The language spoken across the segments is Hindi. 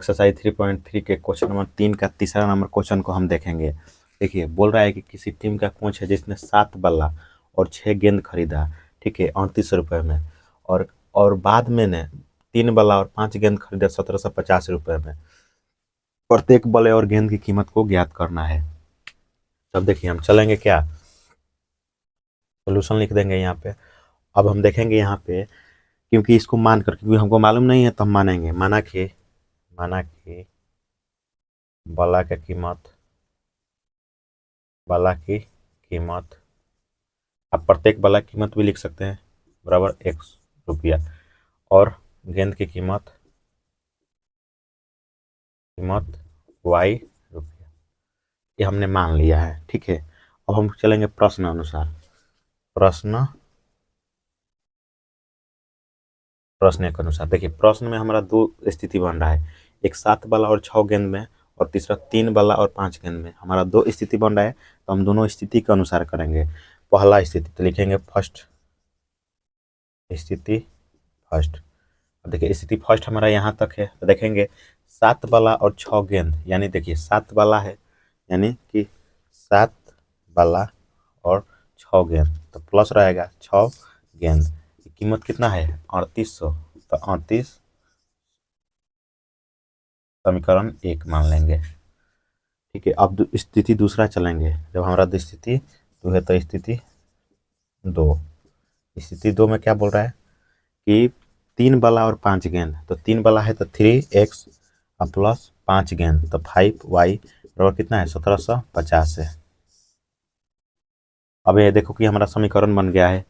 एक्सरसाइज 3.3 के क्वेश्चन नंबर 3 का तीसरा नंबर क्वेश्चन को हम देखेंगे। देखिए बोल रहा है कि किसी टीम का कोच है जिसने 7 बल्ला और 6 गेंद खरीदा, ठीक है, 38 रुपये में। और बाद में ने 3 बल्ला और 5 गेंद खरीदा 1750 रुपये में। प्रत्येक बल्ले और गेंद की कीमत को ज्ञात करना है। तब देखिए हम चलेंगे क्या, सोल्यूशन लिख देंगे यहाँ पे। अब हम देखेंगे यहाँ पे, क्योंकि इसको मान कर, क्योंकि हमको मालूम नहीं है तो हम मानेंगे। माना कि बल्ला की कीमत, आप प्रत्येक बल्ला की कीमत भी लिख सकते हैं, बराबर 1 रुपया, और गेंद की कीमत y रुपया, ये हमने मान लिया है, ठीक है। अब हम चलेंगे प्रश्न अनुसार। प्रश्न के अनुसार देखिए, प्रश्न में हमारा 2 स्थिति बन रहा है, एक 7 बल्ला और 6 गेंद में, और तीसरा 3 बल्ला और 5 गेंद में। हमारा 2 स्थिति बन रहा है, तो हम दोनों स्थिति के अनुसार करेंगे। पहला स्थिति तो लिखेंगे फर्स्ट स्थिति, फर्स्ट। अब देखिए स्थिति फर्स्ट हमारा यहाँ तक है, तो देखेंगे 7 बल्ला और 6 गेंद, यानी देखिए 7 बल्ला है, यानी कि 7 बल्ला और 6 गेंद, तो प्लस रहेगा 6 गेंद की कीमत कितना है, 3800। तो 38 समीकरण 1 मान लेंगे, ठीक है। अब स्थिति दूसरा चलेंगे। जब हमारा स्थिति 2 है तो स्थिति 2 में क्या बोल रहा है कि 3 बल्ला और 5 गेंद, तो 3 बल्ला है तो 3x प्लस 5 गेंद, तो 5y बराबर कितना है, 1750 है। अब ये देखो कि हमारा समीकरण बन गया है।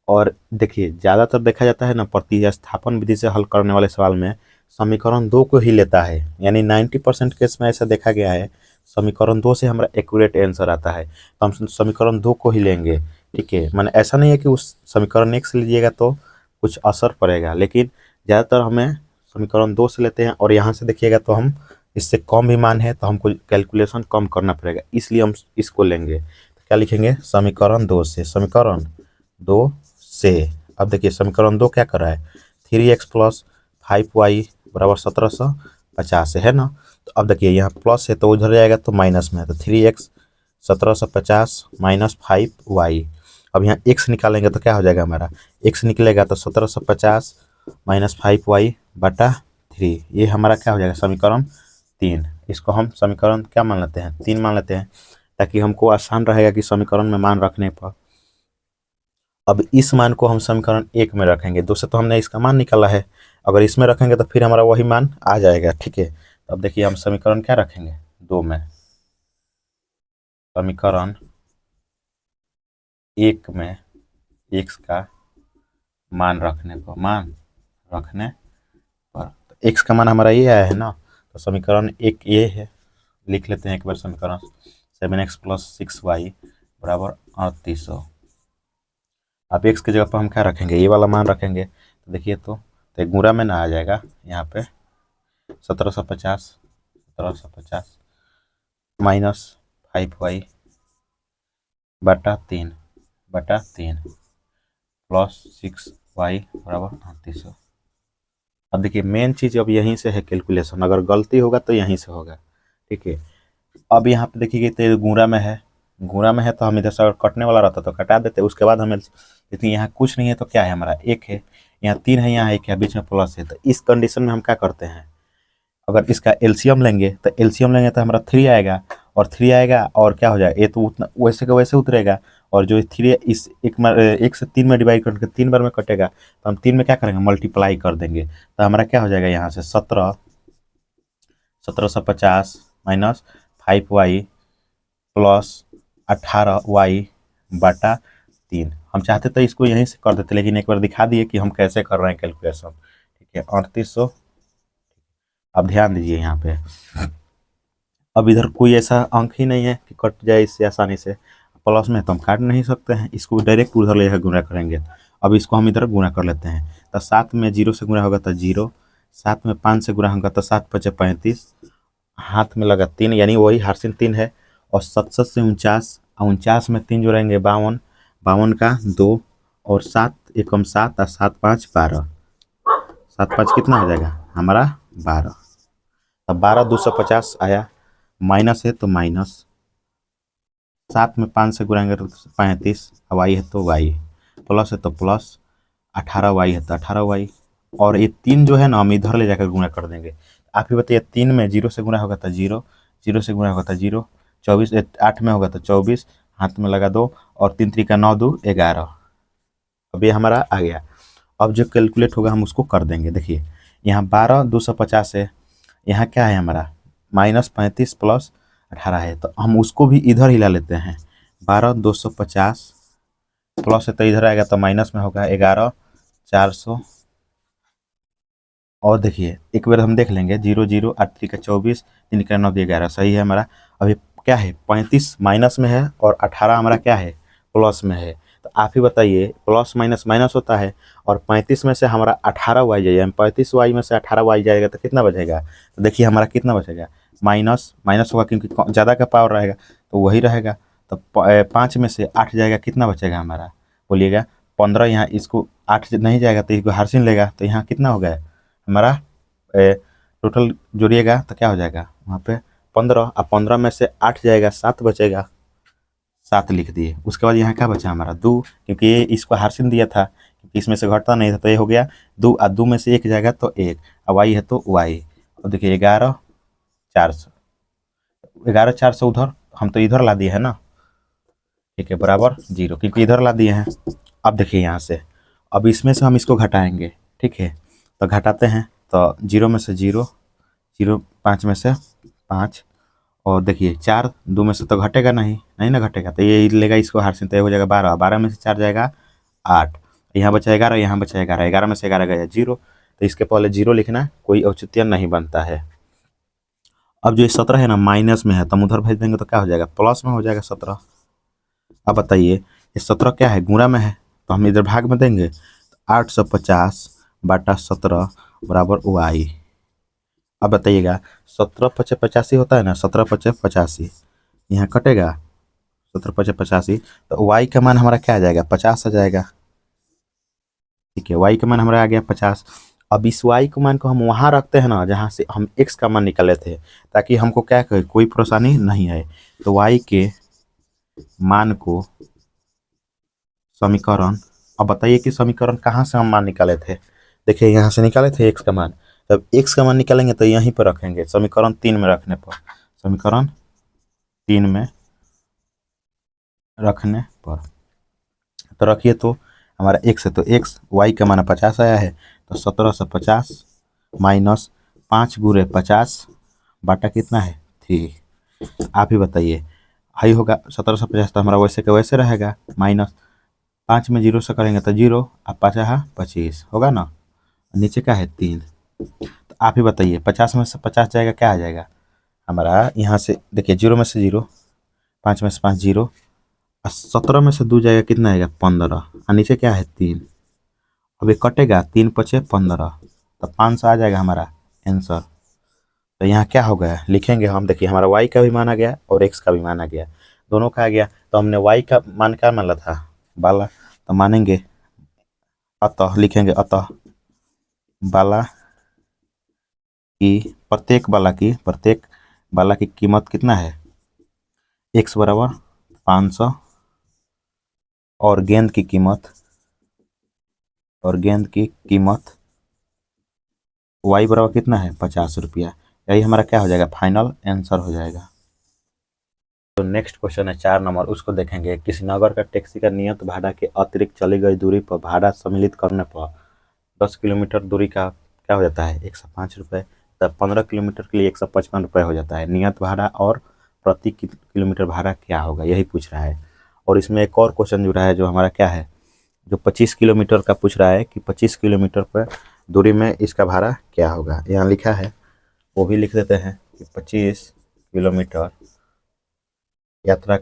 और देखिए ज़्यादातर देखा जाता है ना, प्रतिस्थापन विधि से हल करने वाले सवाल में समीकरण 2 को ही लेता है, यानी 90% केस में ऐसा देखा गया है, समीकरण 2 से हमारा एक्यूरेट आंसर आता है, तो हम समीकरण 2 को ही लेंगे, ठीक है। माने ऐसा नहीं है कि उस समीकरण 1 से लीजिएगा तो कुछ असर पड़ेगा, लेकिन ज़्यादातर हमें समीकरण 2 से लेते हैं। और यहाँ से देखिएगा तो हम इससे कम भी मान है तो हमको कैलकुलेशन कम करना पड़ेगा, इसलिए हम इसको लेंगे। तो क्या लिखेंगे, समीकरण 2 से। अब देखिए समीकरण 2 क्या कर रहा है, 3x प्लस 5y बराबर 1750 है ना। तो अब देखिए यहाँ प्लस है तो उधर जाएगा तो माइनस में है, तो 3x 1750 माइनस 5y। अब यहाँ x निकालेंगे तो क्या हो जाएगा, हमारा x निकलेगा तो 1750 माइनस 5y बटा 3, ये हमारा क्या हो जाएगा, समीकरण 3। इसको हम समीकरण क्या मान लेते हैं, 3 मान लेते हैं, ताकि हमको आसान रहेगा कि समीकरण में मान रखने पर। अब इस मान को हम समीकरण 1 में रखेंगे, 2 से तो हमने इसका मान निकाला है, अगर इसमें रखेंगे तो फिर हमारा वही मान आ जाएगा, ठीक है। तो अब देखिए हम समीकरण क्या रखेंगे, 2 में, समीकरण 1 में x का मान रखने पर तो x का मान हमारा ये आया है ना, तो समीकरण 1 ये है, लिख लेते हैं एक बार समीकरण, 7x प्लस 6y बराबर 3800। अब x की जगह पर हम क्या रखेंगे, ये वाला मान रखेंगे, तो देखिए तो गुणा में ना आ जाएगा यहाँ पे, 1750 माइनस 5y बटा 3 प्लस 6y बराबर 3800। अब देखिए मेन चीज़ अब यहीं से है कैलकुलेशन, अगर गलती होगा तो यहीं से होगा, ठीक है। अब यहाँ पे देखिए तो गुणा में है तो हम इधर से अगर कटने वाला रहता तो कटा देते, उसके बाद हमें, लेकिन यहाँ कुछ नहीं है तो क्या है, हमारा 1 है, यहाँ 3 है, यहाँ 1 है, बीच में प्लस है। तो इस कंडीशन में हम क्या करते हैं, अगर इसका एलसीएम लेंगे तो हमारा 3 आएगा, और 3 आएगा और क्या हो जाएगा, ये तो उतना वैसे का वैसे उतरेगा, और जो 3 इस 1 से 3 में डिवाइड करके 3 बार में कटेगा, तो हम 3 में क्या करेंगे, मल्टीप्लाई कर देंगे, तो हमारा क्या हो जाएगा, यहाँ से 1750 माइनस 5y प्लस 18y बटा 3। हम चाहते तो इसको यहीं से कर देते, लेकिन एक बार दिखा दिए कि हम कैसे कर रहे हैं कैलकुलेशन, ठीक है, 3800। अब ध्यान दीजिए यहाँ पे, अब इधर कोई ऐसा अंक ही नहीं है कि कट जाए इससे आसानी से, प्लस में तो हम काट नहीं सकते हैं, इसको डायरेक्ट उधर लेकर गुणा करेंगे। अब इसको हम इधर गुणा कर लेते हैं, तो 7 में 0 से गुणा होगा तो 0, 7 में 5 से गुणा होगा तो 7 5 35, हाथ में लगा 3, यानी वही हार्सिन 3 है, और 67 से 49, 49 में 3 जोड़ेंगे 52, 52 का 2, और 7 एकम 7 और 7 5 12, 7 5 कितना हो जाएगा हमारा 12। तो 12,250 आया, माइनस है तो माइनस, 7 में 5 से गुणाएंगे तो 35, वाई है तो वाई, प्लस है तो प्लस, 18 वाई है तो 18 वाई, और ये 3 जो है ना हम इधर ले जाकर गुणा कर देंगे। आप ही बताइए, 3 में 0 से गुणा होगा तो 0, 0 से गुणा होगा तो 0, 24 8 में होगा तो 24, हाथ में लगा 2, और 3 3 का 9 2 11। अब ये हमारा आ गया। अब जो कैलकुलेट होगा हम उसको कर देंगे। देखिए यहाँ 12,250 है, यहाँ क्या है हमारा -35 प्लस 18 है, तो हम उसको भी इधर ही ला लेते हैं। 12,250 प्लस है तो इधर आएगा तो माइनस में होगा 11,400। और देखिए एक बार हम देख लेंगे, 0 0 8 3 का 24, 3 का 9 11, सही है हमारा। अभी क्या है 35 माइनस में है और 18 हमारा क्या है प्लस में है। तो आप ही बताइए, प्लस माइनस माइनस होता है, और 35 में से हमारा 18 वाई जाएगा, 35 वाई में से 18 वाई जाएगा तो कितना बचेगा। तो देखिए हमारा कितना बचेगा, माइनस माइनस होगा क्योंकि ज़्यादा का पावर रहेगा तो वही रहेगा। तो 5 में से 8 जाएगा, कितना बचेगा हमारा बोलिएगा 15। यहाँ इसको 8 नहीं जाएगा तो इसको हार्सिन लेगा, तो यहाँ कितना हो गया हमारा टोटल जोड़िएगा तो क्या हो जाएगा वहाँ पे 15, और 15 में से 8 जाएगा 7 बचेगा, 7 लिख दिए। उसके बाद यहाँ क्या बचा हमारा 2, क्योंकि ये इसको हार्सिन दिया था, क्योंकि इसमें से घटता नहीं था तो ये हो गया 2, और 2 में से 1 जाएगा तो 1, और वाई है तो वाई। अब देखिए 11,400, 11,400 उधर हम तो इधर ला दिए है ना, ठीक है, बराबर 0, क्योंकि इधर ला दिए हैं। अब देखिए यहाँ से, अब इसमें से हम इसको घटाएंगे, ठीक है, तो घटाते हैं तो 0 में से 0, 0 5 में से 5, और देखिए 4 2 में से तो घटेगा नहीं, नहीं ना घटेगा, तो ये लेगा इसको हार से, हो जाएगा 12, 12 में से 4 जाएगा 8, यहाँ बचा 11, यहाँ बचा 11, 11 में से 11 गया 0, तो इसके पहले 0 लिखना, कोई औचित्य नहीं बनता है। अब जो ये 17 है ना माइनस में है, तो हम उधर भेज देंगे तो क्या हो जाएगा प्लस में हो जाएगा 17। अब बताइए ये 17 क्या है गुणा में है, तो हम इधर भाग में देंगे, 850 बटा 17 बराबर वाई। अब बताइएगा 17 पचे 85 होता है ना, 17 पचे 85, यहाँ कटेगा 17 पचे 85, तो वाई का मान हमारा क्या आ जाएगा 50 आ जाएगा, ठीक है, वाई का मान हमारा आ गया 50। अब इस वाई के मान को हम वहाँ रखते हैं ना जहाँ से हम एक्स का मान निकाले थे, ताकि हमको क्या कहे कोई परेशानी नहीं आए। तो वाई के मान को समीकरण, अब बताइए कि समीकरण कहाँ से हम मान निकाले थे। देखिए यहाँ से निकाले थे एक्स का मान, तब एक्स का मान निकालेंगे तो यहीं पर रखेंगे समीकरण 3 में रखने पर, समीकरण 3 में रखने पर तो रखिए, तो हमारा एक्स है तो एक्स, वाई का मान 50 आया है, तो 1750 माइनस 5 गुरे 50 बाटा कितना है 3। आप ही बताइए, हाई होगा 1750 तो हमारा वैसे का वैसे रहेगा, माइनस 5 में 0 से करेंगे तो 0, अब 5 25 होगा ना, नीचे का है 3। तो आप ही बताइए 50 में से 50 जाएगा क्या आ जाएगा हमारा, यहाँ से देखिए 0 में से 0, 5 में से 5 0, और 17 में से 2 जाएगा कितना आएगा 15, और नीचे क्या है 3। अब ये कटेगा 3 पचे 15, तो 500 आ जाएगा हमारा आंसर। तो यहाँ क्या हो गया लिखेंगे हम, देखिए हमारा वाई का भी माना गया और एक्स का भी माना गया, दोनों का आ गया। तो हमने वाई का मान क्या माना था बाला, तो मानेंगे अतः, लिखेंगे अतः बाला की प्रत्येक बाला की कीमत कितना है एक्स बराबर 500, और गेंद की कीमत वाई बराबर कितना है 50 रुपया। यही हमारा क्या हो जाएगा फाइनल आंसर हो जाएगा। तो नेक्स्ट क्वेश्चन है 4 नंबर, उसको देखेंगे। किसी नगर का टैक्सी का नियत भाड़ा के अतिरिक्त चली गई दूरी पर भाड़ा सम्मिलित करने पर 10 किलोमीटर दूरी का क्या हो जाता है 105 रुपये, तब 15 किलोमीटर के लिए 155 रुपये हो जाता है। नियत भाड़ा और प्रति किलोमीटर भाड़ा क्या होगा, यही पूछ रहा है। और इसमें एक और क्वेश्चन जुड़ा है जो हमारा क्या है, जो 25 किलोमीटर का पूछ रहा है कि 25 किलोमीटर पर दूरी में इसका भाड़ा क्या होगा। यहाँ लिखा है, वो भी लिख देते हैं कि 25 किलोमीटर यात्रा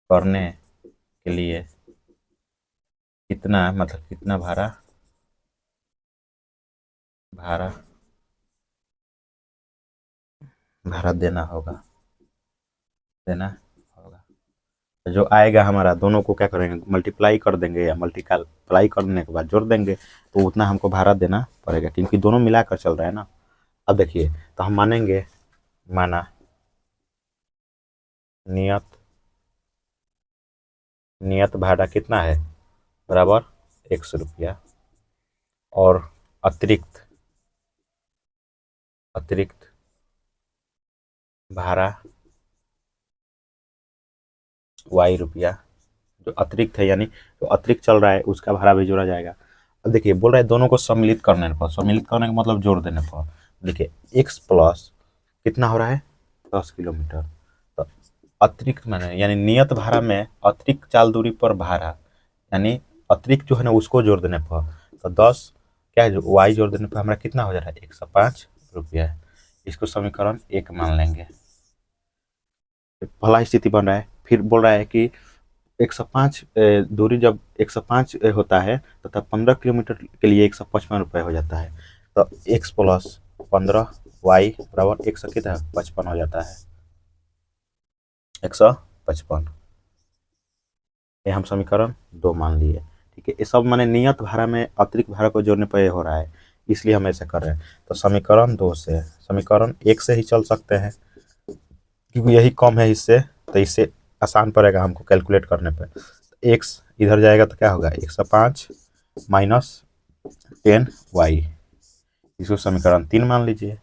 करने के लिए कितना, मतलब कितना भाड़ा देना होगा। तो जो आएगा हमारा दोनों को क्या करेंगे मल्टीप्लाई कर देंगे, या मल्टीप्लाई करने के बाद जोड़ देंगे, तो उतना हमको भाड़ा देना पड़ेगा, क्योंकि दोनों मिलाकर चल रहा है ना। अब देखिए, तो हम मानेंगे, माना नियत नियत भाड़ा कितना है, बराबर 100 रुपया, और अतिरिक्त अतिरिक्त भाड़ा y रुपया, जो अतिरिक्त है यानी जो अतिरिक्त चल रहा है उसका भाड़ा भी जोड़ा जाएगा। अब देखिए बोल रहा है दोनों को सम्मिलित करने पर, सम्मिलित करने का मतलब जोड़ देने पर, देखिए x प्लस कितना हो रहा है 10 किलोमीटर, तो अतिरिक्त मैंने यानी नियत भाड़ा में अतिरिक्त चाल दूरी पर भाड़ा, यानी अतिरिक्त जो है ना उसको जोड़ देने पर, तो 10 क्या है जो y जोड़ देने पर हमारा कितना हो जा रहा है 105 रुपया है। इसको समीकरण 1 मान लेंगे। पहला स्थिति बन रहा है, फिर बोल रहा है कि 105 दूरी जब 105 होता है तथा 15 किलोमीटर के लिए 155 रुपये हो जाता है, तो x प्लस 15 y बराबर 155 हो जाता है, 155। ये हम समीकरण 2 मान लिए। ठीक है, ये सब मैंने नियत भाड़ा में अतिरिक्त भाड़ा को जोड़ने पर ये हो रहा है, इसलिए हम ऐसा कर रहे हैं। तो समीकरण 2 से, समीकरण 1 से ही चल सकते हैं क्योंकि यही कम है इससे, तो इससे आसान पड़ेगा हमको कैलकुलेट करने पे। एक्स इधर जाएगा तो क्या होगा 105 माइनस 10y, इसको समीकरण 3 मान लीजिए।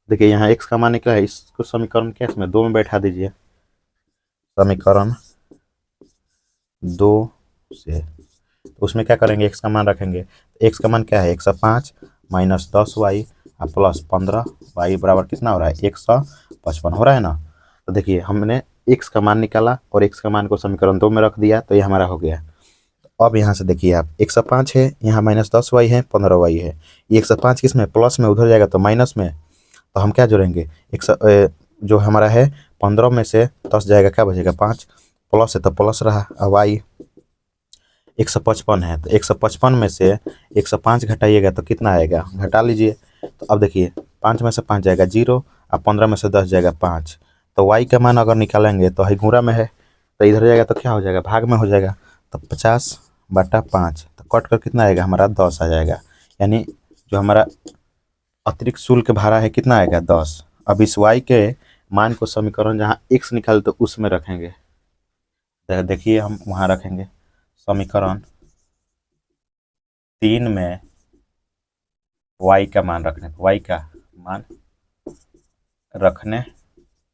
देखिए यहाँ x का मान निकला है, इसको समीकरण क्या इसमें 2 में बैठा दीजिए। समीकरण 2 से तो उसमें क्या करेंगे, x का मान रखेंगे, x का मान क्या है 105 माइनस 10y प्लस 15y बराबर कितना हो रहा है 155 हो रहा है ना। तो देखिए हमने x का मान निकाला और x का मान को समीकरण 2 में रख दिया, तो ये हमारा हो गया। अब यहाँ से देखिए आप 105 है, यहाँ माइनस 10y है, 15y है, ये 105 किस में प्लस में, उधर जाएगा तो माइनस में, तो हम क्या जोड़ेंगे जो हमारा है 15 में से 10 जाएगा क्या बचेगा 5, प्लस है तो प्लस रहा, अब y 155 है, तो 155 में से 105 घटाइएगा तो कितना आएगा, घटा लीजिए। तो अब देखिए 5 में से 5 जाएगा 0, अब 15 में से 10 जाएगा 5, तो y का मान अगर निकालेंगे तो है गुणा में है, तो इधर जाएगा तो क्या हो जाएगा भाग में हो जाएगा, तो 50/5, तो कट कर कितना आएगा हमारा 10 आ जाएगा, यानी जो हमारा अतिरिक्त शुल्क भाड़ा है कितना आएगा 10। अब इस y के मान को समीकरण जहाँ x निकाले तो उसमें रखेंगे, देखिए हम वहाँ रखेंगे समीकरण 3 में y का मान रखने पर, y का मान रखने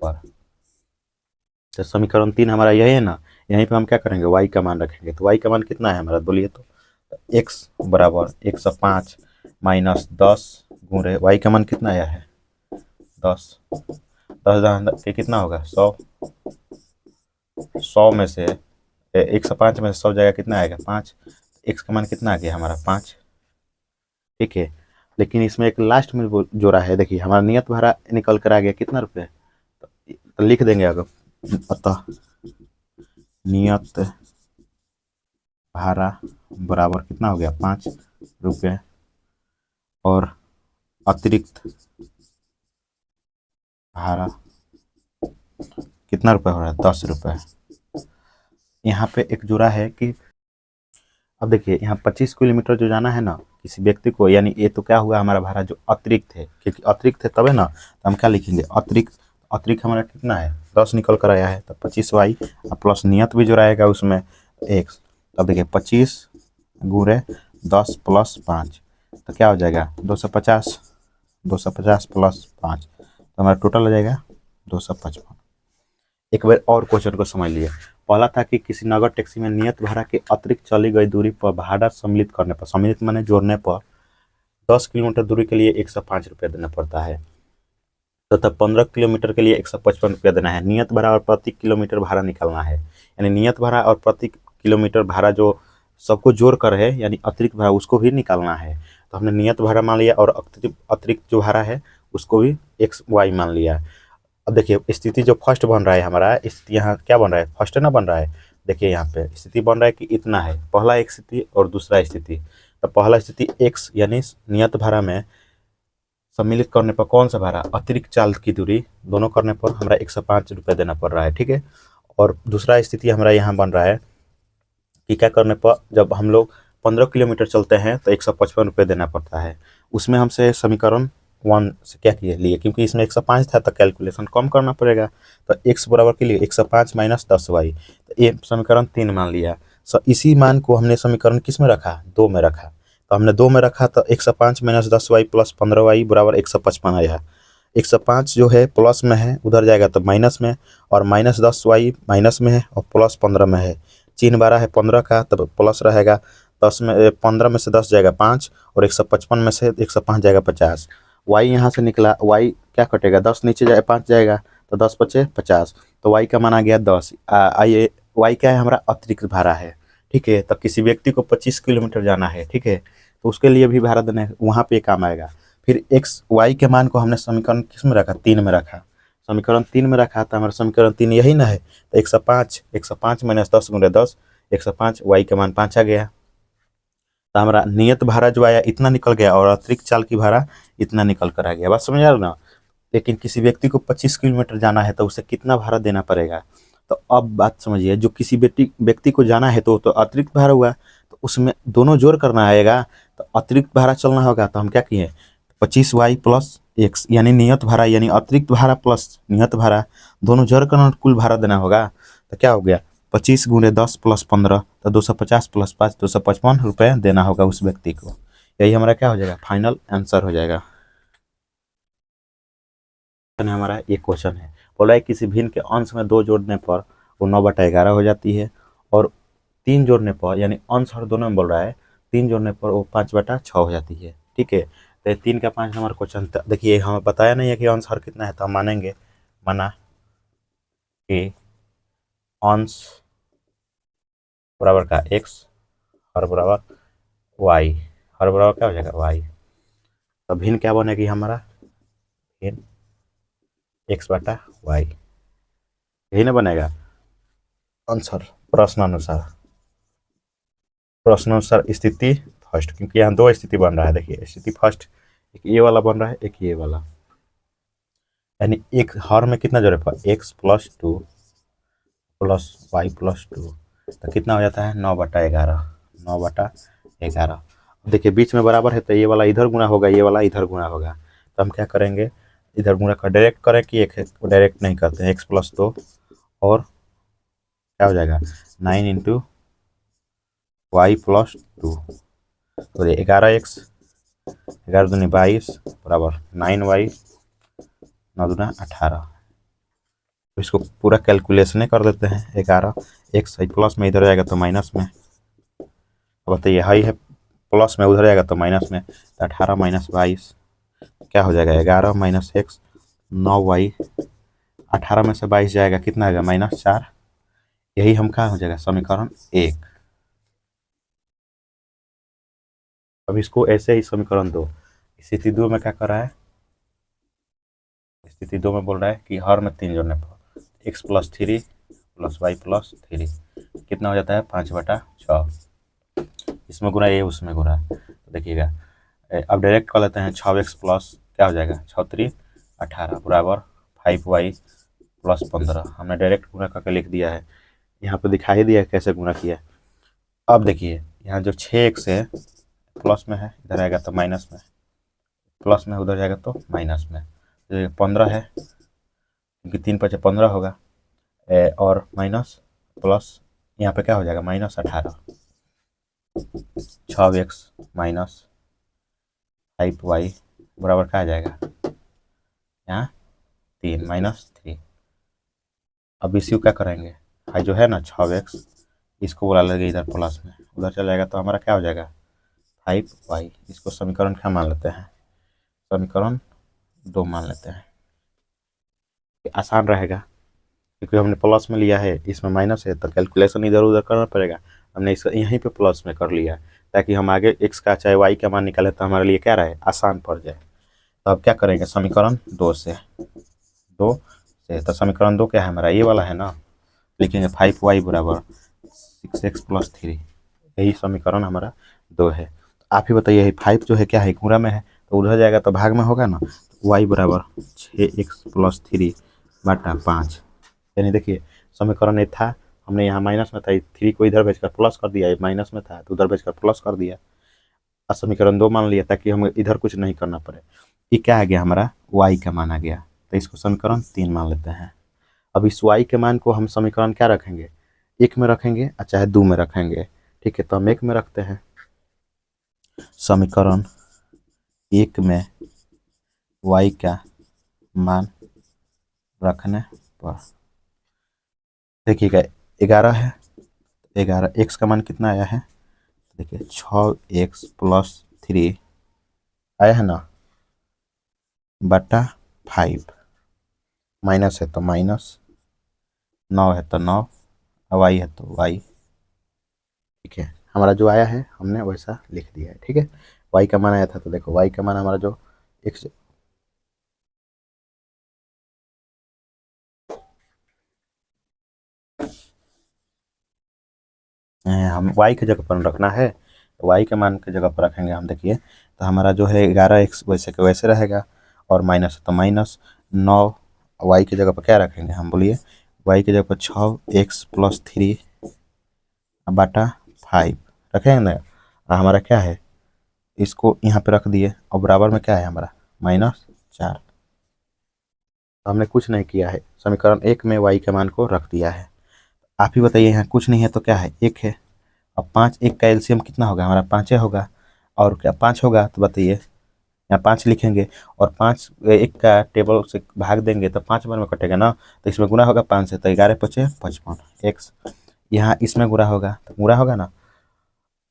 पर, तो समीकरण 3 हमारा यही है ना, यहीं पे हम क्या करेंगे y का मान रखेंगे, तो y का मान कितना है हमारा बोलिए, तो x बराबर 105 माइनस 10 गुणे y का मान कितना आया है 10, 10 के कितना होगा 100, 100 में से 105 में से 100 जाएगा कितना आएगा 5, x का मान कितना आ गया हमारा 5। ठीक है, लेकिन इसमें एक लास्ट में जोड़ा है, देखिए हमारा नियत भाड़ा निकल कर आ गया कितना रुपये, तो लिख देंगे अगर, अतः नियत भाड़ा बराबर कितना हो गया 5 रुपये, और अतिरिक्त भाड़ा कितना रुपये हो रहा है 10 रुपये। यहाँ पे एक जुड़ा है कि अब देखिए यहाँ 25 किलोमीटर जो जाना है ना किसी व्यक्ति को, यानी ये तो क्या हुआ हमारा भाड़ा जो अतिरिक्त है, क्योंकि अतिरिक्त है तबे ना, तो हम क्या लिखेंगे अतिरिक्त, अतिरिक्त हमारा कितना है 10 निकल कर आया है, तो 25y प्लस नियत भी जुड़ाएगा उसमें x, तब देखिए 25 गुणे 10 प्लस 5, तो क्या हो जाएगा 250, 250 प्लस 5, तो हमारा टोटल हो जाएगा 255। एक बार और क्वेश्चन को समझ लिए, पहला था कि किसी नगर टैक्सी में नियत भाड़ा के अतिरिक्त चली गई दूरी पर भाड़ा सम्मिलित करने पर, सम्मिलित माने जोड़ने पर 10 किलोमीटर दूरी के लिए 105 रुपया देना पड़ता है, तथा 15 किलोमीटर के लिए 155 रुपया देना है। नियत भाड़ा और प्रति किलोमीटर भाड़ा निकालना है, यानी नियत भाड़ा और प्रति किलोमीटर भाड़ा जो सबको जोड़ कर है यानी अतिरिक्त भाड़ा उसको भी निकालना है। तो हमने नियत भाड़ा मान लिया और अतिरिक्त जो भाड़ा है उसको भी XY मान लिया। अब देखिए स्थिति जो फर्स्ट बन रहा है हमारा, स्थिति यहाँ क्या बन रहा है फर्स्ट ना बन रहा है, देखिए यहाँ पे स्थिति बन रहा है कि इतना है, पहला एक स्थिति और दूसरा स्थिति। तो पहला स्थिति x यानी नियत भाड़ा में सम्मिलित करने पर कौन सा भाड़ा अतिरिक्त चाल की दूरी दोनों करने पर हमारा 105 रुपये देना पड़ रहा है। ठीक है, और दूसरा स्थिति हमारा यहाँ बन रहा है कि क्या करने पर जब हम लोग 15 किलोमीटर चलते हैं तो 155 रुपये देना पड़ता है। उसमें हमसे समीकरण 1 से क्या किए लिए, क्योंकि इसमें 105 था तो कैलकुलेशन कम करना पड़ेगा। तो x बराबर के लिए 105 माइनस 10y, तो ये समीकरण 3 मान लिया। इसी मान को हमने समीकरण किस में रखा, 2 में रखा। तो हमने 2 में रखा तो 105 माइनस 10y प्लस 15y बराबर 155 आया। 105 जो है प्लस में है, उधर जाएगा तो माइनस में, और माइनस 10y माइनस में है और प्लस 15 में है। चिन्ह बारह है 15 का, तब प्लस रहेगा। 15 में से 10 जाएगा 5, और 155 में से 105 जाएगा 50। y यहाँ से निकला, y क्या कटेगा, 10 नीचे जाए 5 जाएगा, तो 10 बचे 50, तो y का मान आ गया 10। आइए, y क्या है, हमारा अतिरिक्त भाड़ा है। ठीक है, तो किसी व्यक्ति को 25 किलोमीटर जाना है, ठीक है, तो उसके लिए भी भाड़ा देना है, वहाँ पे काम आएगा। फिर एक्स वाई के मान को हमने समीकरण किस में रखा, 3 में रखा। समीकरण 3 में रखा था, हमारा समीकरण 3 यही ना है। तो 105 माइनस 10 गुणे 10, 105, वाई का मान 5 आ गया। तो हमारा नियत भाड़ा जो आया इतना निकल गया, और अतिरिक्त चाल की भाड़ा इतना निकल कर आ गया। बात समझ आ रहा ना। लेकिन किसी व्यक्ति को 25 किलोमीटर जाना है तो उसे कितना भाड़ा देना पड़ेगा। तो अब बात समझिए, जो किसी व्यक्ति को जाना है तो अतिरिक्त भाड़ा हुआ, तो उसमें दोनों जोड़ करना आएगा, तो अतिरिक्त भाड़ा चलना होगा। तो हम क्या किए, 25y प्लस एक्स यानी नियत भाड़ा, यानी अतिरिक्त भाड़ा प्लस नियत भाड़ा, दोनों जोड़ कर कुल भाड़ा देना होगा। तो क्या हो गया, 25 गुणे 10 प्लस 15, तो 250 प्लस 5 255 रुपये देना होगा उस व्यक्ति को। यही हमारा क्या हो जाएगा, फाइनल आंसर हो जाएगा। हमारा एक क्वेश्चन है, बोला है किसी भिन्न के अंश में 2 जोड़ने पर वो 9/11 हो जाती है, और 3 जोड़ने पर, यानी अंश हर दोनों में बोल रहा है, 3 जोड़ने पर वो 5/6 हो जाती है। ठीक है, तो 3 का 5 नंबर क्वेश्चन। देखिए हमें बताया नहीं है कि अंश हर कितना है, तो हम मानेंगे, माना कि अंश बराबर का x, हर बराबर y, हर बराबर क्या हो जाएगा y। तो भिन्न क्या बनेगी हमारा, भिन्न x/y, यही ना बनेगा आंसर प्रश्नानुसार स्थिति फर्स्ट, क्योंकि यहाँ 2 स्थिति बन रहा है। देखिए स्थिति फर्स्ट, एक ये वाला बन रहा है, एक ये वाला, यानी एक हर में कितना जोड़े पर x plus 2 plus Y plus 2, तो कितना हो जाता है 9/11, 9/11। देखिए बीच में बराबर है, तो ये वाला इधर गुणा होगा, ये वाला इधर गुणा होगा। तो हम क्या करेंगे, इधर गुणा कर डायरेक्ट करें कि एक डायरेक्ट नहीं करते हैं, x प्लस 2 और क्या हो जाएगा 9 इंटू वाई प्लस 2, तो 11x, 11 दूनी 22 बराबर 9y, 9 दूना 18। इसको पूरा कैलकुलेशन कर देते हैं। 11x है प्लस में, इधर जाएगा तो माइनस में। अब बताइए, हाई है प्लस में, उधर जाएगा तो माइनस में, तो 18 माइनस 22 क्या हो जाएगा, 11 माइनस x 9y, 18 में से 22 जाएगा, कितना आएगा -4। यही हम कहाँ हो जाएगा समीकरण 1। अब इसको ऐसे ही समीकरण 2, स्थिति 2 में क्या कर रहा है, स्थिति 2 में बोल रहा है कि हर में 3 जोड़ने पर x plus 3 plus Y plus 3 कितना हो जाता है 5/6। इसमें गुना ये, उसमें गुना, तो देखिएगा अब डायरेक्ट कर लेते हैं। 6x प्लस क्या हो जाएगा 6×3 18 बराबर 5y प्लस 15। हमने डायरेक्ट गुना करके लिख दिया है, यहाँ पे दिखा ही दिया है कैसे गुना किया है। अब देखिए यहाँ जो 6x है प्लस में है, इधर आएगा तो माइनस में, प्लस में उधर जाएगा तो माइनस में, तो 15 है, क्योंकि 3×5 = 15 होगा, और माइनस प्लस यहाँ पे क्या हो जाएगा -18, 6x माइनस 5y बराबर क्या आ जाएगा यहाँ 3 -3। अब इसी को क्या करेंगे, हाई जो है ना 6x, इसको बुला लेंगे इधर प्लस में, उधर चला जाएगा तो हमारा क्या हो जाएगा 5y। इसको समीकरण क्या मान लेते हैं, समीकरण 2 मान लेते हैं, आसान रहेगा, क्योंकि हमने प्लस में लिया है, इसमें माइनस है, तो कैलकुलेशन इधर उधर करना पड़ेगा। हमने इसको यहीं पे प्लस में कर लिया, ताकि हम आगे x का चाहे y का मान निकाले तो हमारे लिए क्या रहे, आसान पड़ जाए। तो अब क्या करेंगे, समीकरण 2 से, तो समीकरण 2 क्या है हमारा, ये वाला है ना, लिखेंगे 5y बराबर 6x प्लस 3, यही समीकरण हमारा 2 है। तो आप ही बताइए 5 जो है क्या है, गुणा में है, तो उधर जाएगा तो भाग में होगा ना, y बराबर 6x प्लस 3/5, यानी देखिए समीकरण ये था, हमने यहाँ माइनस में था, 3 को इधर भेजकर प्लस कर दिया, माइनस में था तो उधर भेजकर प्लस कर दिया, और समीकरण 2 मान लिया ताकि हमें इधर कुछ नहीं करना पड़े। ये क्या आ गया हमारा y का मान आ गया, तो इसको समीकरण 3 मान लेते हैं। अब इस y के मान को हम समीकरण क्या रखेंगे, एक में रखेंगे और चाहे दो में रखेंगे। ठीक है, तो हम एक में रखते हैं। समीकरण एक में y का मान रखने पर देखिएगा 11 है, 11 x का मान कितना आया है, देखिए 6x+3 आया है ना, बटा 5, माइनस है तो माइनस, 9 है तो 9, वाई है तो वाई। ठीक है, हमारा जो आया है हमने वैसा लिख दिया है। ठीक है, वाई का मान आया था, तो देखो वाई का मान हमारा जो x हम y की जगह पर रखना है, तो y के मान की जगह पर रखेंगे हम। देखिए तो हमारा जो है 11x वैसे के वैसे रहेगा, और माइनस है तो माइनस, 9 y की जगह पर क्या रखेंगे हम, बोलिए y की जगह पर 6x+3 बटा 5 रखेंगे ना। और हमारा क्या है, इसको यहाँ पे रख दिए और बराबर में क्या है हमारा -4। तो हमने कुछ नहीं किया है, समीकरण एक में y के मान को रख दिया है। आप ही बताइए, यहाँ कुछ नहीं है तो क्या है, एक है। अब 5 एक का एलसीएम कितना होगा हमारा, 5 होगा। और क्या 5 होगा, तो बताइए यहाँ 5 लिखेंगे, और 5 एक का टेबल से भाग देंगे तो 5 बार में कटेगा ना, तो इसमें गुना होगा 5 से, तो 11 पचे 55 एक्स। यहाँ इसमें गुना होगा तो गुना होगा ना,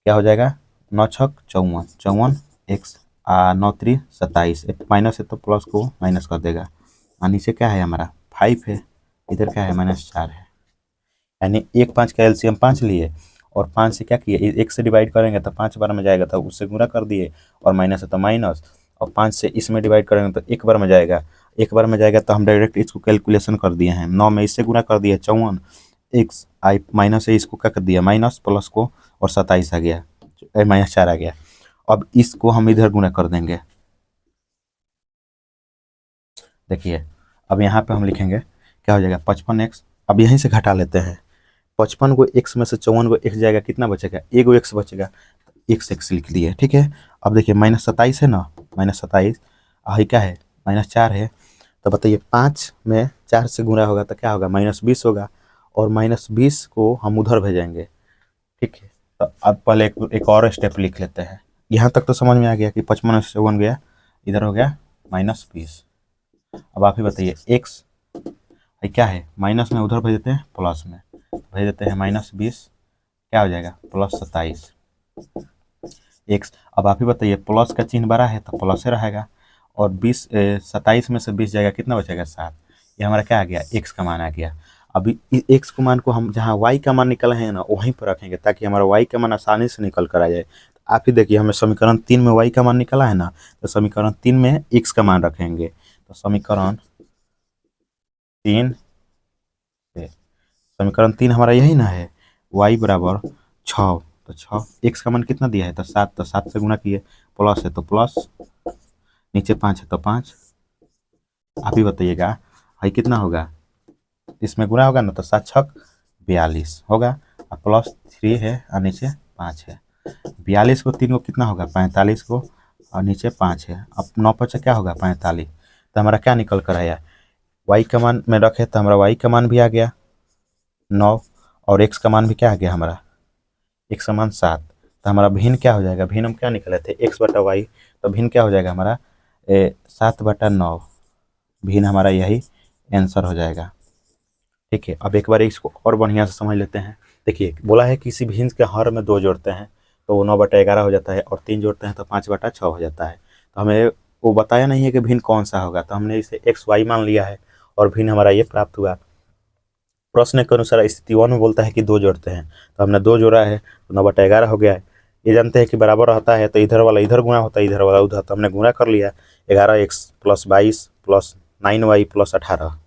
क्या हो जाएगा 9 छक 54, 54 एक्स, 9 3 27, माइनस है तो प्लस को माइनस कर देगा, और नीचे क्या है हमारा 5 है, इधर क्या है -4 है। यानी एक 5 का एलसीएम 5 लिए, और 5 से क्या किए, एक से डिवाइड करेंगे तो 5 बार में जाएगा, तो उससे गुना कर दिए, और माइनस है तो माइनस, और 5 से इसमें डिवाइड करेंगे तो एक बार में जाएगा, एक बार में जाएगा तो हम डायरेक्ट इसको कैलकुलेशन कर दिए हैं, 9 में इससे गुना कर दिया 54 एक्स, आई माइनस है इसको क्या कर दिया माइनस, प्लस को और 27 आ गया, -4 आ गया। अब इसको हम इधर गुना कर देंगे। देखिए अब यहाँ पे हम लिखेंगे क्या हो जाएगा 55x, अब यहीं से घटा लेते हैं, 55 को x में से 54 को x जाएगा, कितना बचेगा, एगो x बचेगा, x लिख दिए। ठीक है, अब देखिए -27 है ना, -27 आई क्या है -4 है, तो बताइए 5 में 4 से गुणा होगा तो क्या होगा -20 होगा, और -20 को हम उधर भेजेंगे। ठीक है, तो अब पहले एक और स्टेप लिख लेते हैं। यहाँ तक तो समझ में आ गया कि 55 में से 54 गया, इधर हो गया -20। अब आप ही बताइए x क्या है, माइनस में उधर भेज देते हैं, प्लस में भेज देते हैं, -20 क्या हो जाएगा +27 एक्स। अब आप ही बताइए, प्लस का चिन्ह बड़ा है तो प्लस ही रहेगा, और 27 में से 20 जाएगा, कितना बचेगा 7। ये हमारा क्या आ गया, एक्स का मान आ गया। अभी एक्स के मान को हम जहाँ वाई का मान निकला है ना वहीं पर रखेंगे, ताकि हमारा वाई का मान आसानी से निकल कर आ जाए। तो आप ही देखिए, हमें समीकरण 3 में वाई का मान निकला है ना, तो समीकरण 3 में एक्स का मान रखेंगे। तो समीकरण 3 से समीकरण 3 हमारा यही ना है, y बराबर 6, तो 6 x का मान कितना दिया है, तो 7, तो 7 से गुना किए, प्लस है तो प्लस, नीचे 5 है तो 5। आप ही बताइएगा भाई कितना होगा, इसमें गुना होगा ना, तो 7 छक 42 होगा, और +3 है और नीचे 5 है, 42 को 3 को कितना होगा 45 को, और नीचे 5 है। अब 9 5 क्या होगा 45, तो हमारा क्या निकल कर आया, y का मान में रखे तो हमारा y का मान भी आ गया 9, और x का मान भी क्या आ गया हमारा, x का मान 7। तो हमारा भिन्न क्या हो जाएगा, भिन्न हम क्या निकले थे x बटा वाई, तो भिन्न क्या हो जाएगा हमारा 7/9, भिन्न हमारा यही आंसर हो जाएगा। ठीक है, अब एक बार इसको और बढ़िया से समझ लेते हैं। देखिए बोला है किसी भिन्न के हर में 2 जोड़ते हैं तो वो 9/11 हो जाता है, और 3 जोड़ते हैं तो 5/6 हो जाता है। तो हमें वो बताया नहीं है कि भिन्न कौन सा होगा, तो हमने इसे एक्स वाई मान लिया है, और भिन्न हमारा ये प्राप्त हुआ। प्रश्न के अनुसार स्थिति 1 में बोलता है कि 2 जोड़ते हैं, तो हमने 2 जोड़ा है तो 9/11 हो गया है। ये जानते हैं कि बराबर रहता है तो इधर वाला इधर गुना होता है, इधर वाला उधर, तो हमने गुना कर लिया, 11x + 22 + 9y + 18।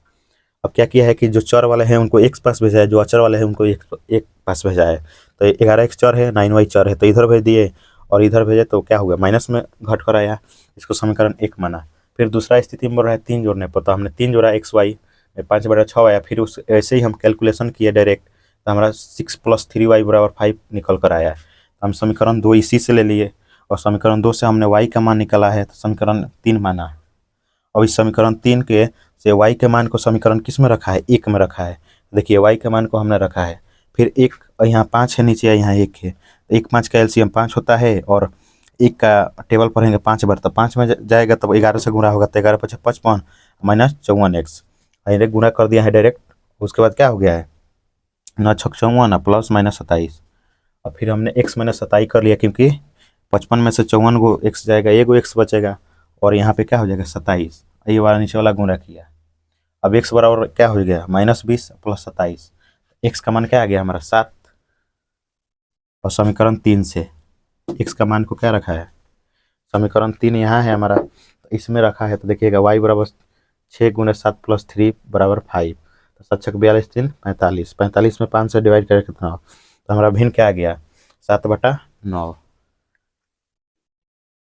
अब क्या किया है कि जो चर वाले हैं उनको x पास भेजा है, जो अचर वाले हैं उनको एक पास भेजा है। तो 11x चर है, 9y चर है, तो इधर भेज दिए, और इधर भेजे तो क्या हुआ माइनस में घट कर आया, इसको समीकरण 1 माना। फिर दूसरा स्थिति में बोल रहा है 3 जोड़ने पर, तो हमने 3 जोड़ा xy, 5/6 आया, फिर उस ऐसे ही हम कैलकुलेशन किए डायरेक्ट, तो हमारा 6 + 3y = 5 निकल कर आया। हम समीकरण 2 इसी से ले लिए, और समीकरण 2 से हमने y का मान निकाला है, तो समीकरण 3 माना। अब इस समीकरण 3 के से y के मान को समीकरण किस में रखा है, 1 में रखा है। देखिए y के मान को हमने रखा है, फिर 1 यहाँ 5 है नीचे, यहाँ 1 है, 1 5 का एलसीएम 5 होता है, और 1 का टेबल पढ़ेंगे 5 बार, तो 5 में जाएगा तब 11 से गुणा होगा, तो 11 × 5 = 55 माइनस 54x। डायरेक्ट गुणा कर दिया है डायरेक्ट। उसके बाद क्या हो गया है, 9 × 6 = 54 प्लस माइनस 27। और फिर हमने x माइनस 27 कर लिया, क्योंकि 55 में से 54 गो x जाएगा, एगो x बचेगा, और यहाँ पे क्या हो जाएगा 27। ये वाला नीचे वाला गुणा किया, अब x बराबर क्या हो गया -20 प्लस 27। x का मान क्या आ गया हमारा 7, और समीकरण 3 से x का मान को क्या रखा है, समीकरण 3 यहाँ है हमारा, तो इसमें रखा है, तो देखिएगा y बराबर 6 × 7 + 3 = 5, तो 7 × 6 = 42, 3 = 45, 45 में 5 से डिवाइड करके कितना हो, तो हमारा भिन्न क्या आ गया 7/9।